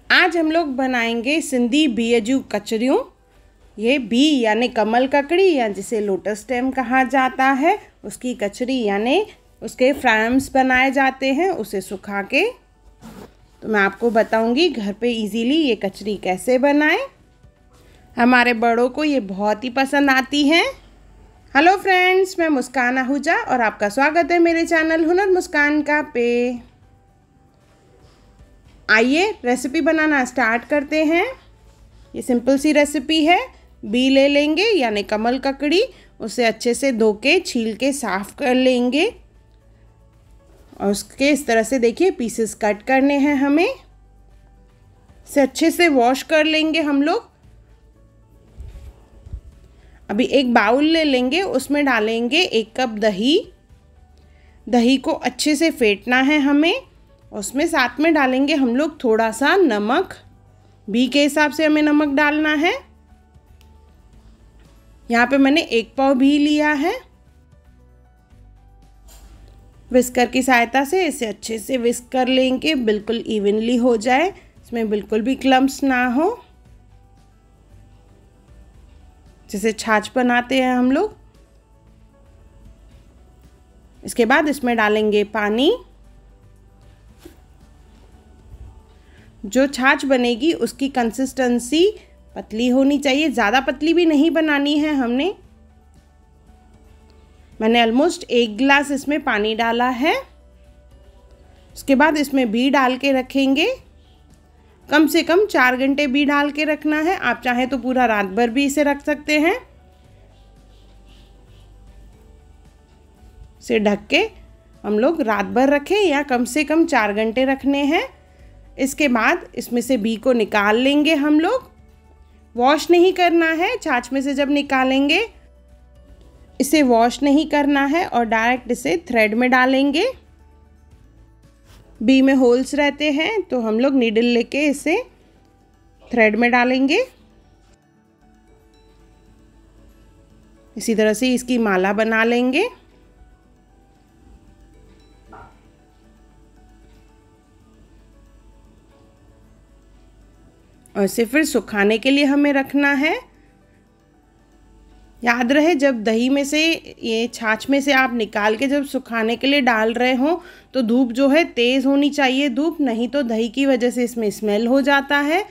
आज हम लोग बनाएंगे सिंधी बियजू कचरियों। ये बी यानी कमल ककड़ी या जिसे लोटस स्टेम कहा जाता है, उसकी कचरी यानी उसके फ्राइम्स बनाए जाते हैं उसे सुखा के। तो मैं आपको बताऊंगी घर पे इजीली ये कचरी कैसे बनाएं। हमारे बड़ों को ये बहुत ही पसंद आती हैं। हेलो फ्रेंड्स, मैं मुस्कान आहूजा और आपका स्वागत है मेरे चैनल हुनर मुस्कान का पे। आइए रेसिपी बनाना स्टार्ट करते हैं। ये सिंपल सी रेसिपी है। बी ले लेंगे यानी कमल ककड़ी, उसे अच्छे से धो के छील के साफ़ कर लेंगे और उसके इस तरह से देखिए पीसेस कट करने हैं हमें। इसे अच्छे से वॉश कर लेंगे हम लोग। अभी एक बाउल ले लेंगे, उसमें डालेंगे 1 कप दही। दही को अच्छे से फेंटना है हमें। उसमें साथ में डालेंगे हम लोग थोड़ा सा नमक। बी के हिसाब से हमें नमक डालना है। यहाँ पे मैंने 1 पाव भी लिया है। विस्कर की सहायता से इसे अच्छे से विस्क कर लेंगे, बिल्कुल इवनली हो जाए, इसमें बिल्कुल भी क्लम्प्स ना हो। जैसे छाछ बनाते हैं हम लोग। इसके बाद इसमें डालेंगे पानी। जो छाछ बनेगी उसकी कंसिस्टेंसी पतली होनी चाहिए, ज़्यादा पतली भी नहीं बनानी है हमने। मैंने ऑलमोस्ट 1 गिलास इसमें पानी डाला है। उसके बाद इसमें बी डाल के रखेंगे। कम से कम 4 घंटे बी डाल के रखना है। आप चाहें तो पूरा रात भर भी इसे रख सकते हैं। इसे ढक के हम लोग रात भर रखें या कम से कम 4 घंटे रखने हैं। इसके बाद इसमें से बी को निकाल लेंगे हम लोग। वॉश नहीं करना है, छाछ में से जब निकालेंगे इसे वॉश नहीं करना है और डायरेक्ट इसे थ्रेड में डालेंगे। बी में होल्स रहते हैं तो हम लोग नीडल लेके इसे थ्रेड में डालेंगे। इसी तरह से इसकी माला बना लेंगे। और इसे फिर सुखाने के लिए हमें रखना है। याद रहे जब दही में से ये छाछ में से आप निकाल के जब सुखाने के लिए डाल रहे हो तो धूप जो है तेज़ होनी चाहिए धूप, नहीं तो दही की वजह से इसमें स्मेल हो जाता है।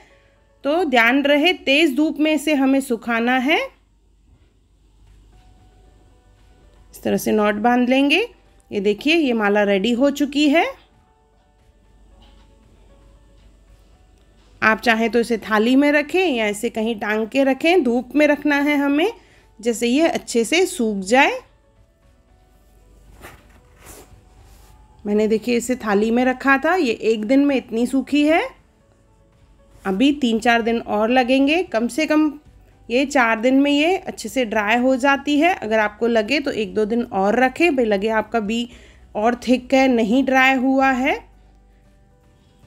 तो ध्यान रहे तेज़ धूप में इसे हमें सुखाना है। इस तरह से नॉट बांध लेंगे। ये देखिए ये माला रेडी हो चुकी है। आप चाहें तो इसे थाली में रखें या इसे कहीं टांग के रखें। धूप में रखना है हमें, जैसे ये अच्छे से सूख जाए। मैंने देखिए इसे थाली में रखा था, ये 1 दिन में इतनी सूखी है। अभी 3-4 दिन और लगेंगे, कम से कम ये 4 दिन में ये अच्छे से ड्राई हो जाती है। अगर आपको लगे तो 1-2 दिन और रखें, भाई लगे आपका बी और थिक है, नहीं ड्राई हुआ है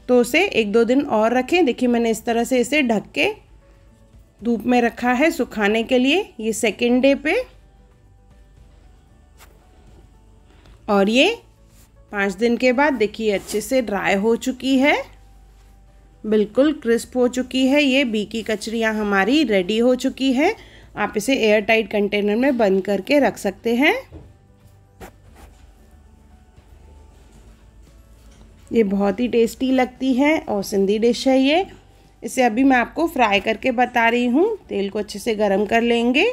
तो उसे 1-2 दिन और रखें। देखिए मैंने इस तरह से इसे ढक के धूप में रखा है सुखाने के लिए। ये 2nd डे पे और ये 5 दिन के बाद देखिए अच्छे से ड्राई हो चुकी है, बिल्कुल क्रिस्प हो चुकी है। ये बी की कचरियाँ हमारी रेडी हो चुकी है। आप इसे एयर टाइट कंटेनर में बंद करके रख सकते हैं। ये बहुत ही टेस्टी लगती है और सिंधी डिश है ये। इसे अभी मैं आपको फ्राई करके बता रही हूँ। तेल को अच्छे से गरम कर लेंगे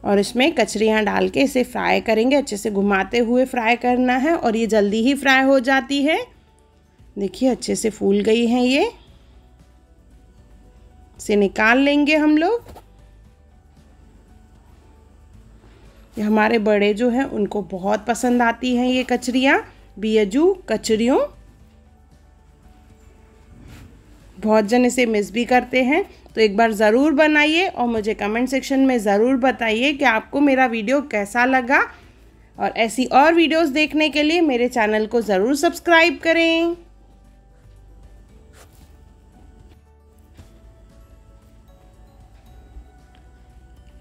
और इसमें कचरियाँ डाल के इसे फ्राई करेंगे। अच्छे से घुमाते हुए फ्राई करना है और ये जल्दी ही फ्राई हो जाती है। देखिए अच्छे से फूल गई हैं ये। इसे निकाल लेंगे हम लोग। ये हमारे बड़े जो हैं उनको बहुत पसंद आती हैं ये कचरियाँ, बियजू कचरियों। बहुत जन इसे मिस भी करते हैं, तो एक बार ज़रूर बनाइए और मुझे कमेंट सेक्शन में ज़रूर बताइए कि आपको मेरा वीडियो कैसा लगा। और ऐसी और वीडियोस देखने के लिए मेरे चैनल को ज़रूर सब्सक्राइब करें।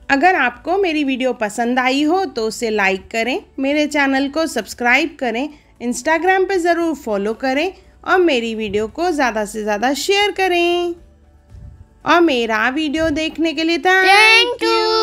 अगर आपको मेरी वीडियो पसंद आई हो तो उसे लाइक करें, मेरे चैनल को सब्सक्राइब करें, इंस्टाग्राम पे ज़रूर फॉलो करें और मेरी वीडियो को ज़्यादा से ज़्यादा शेयर करें और मेरा वीडियो देखने के लिए थैंक यू।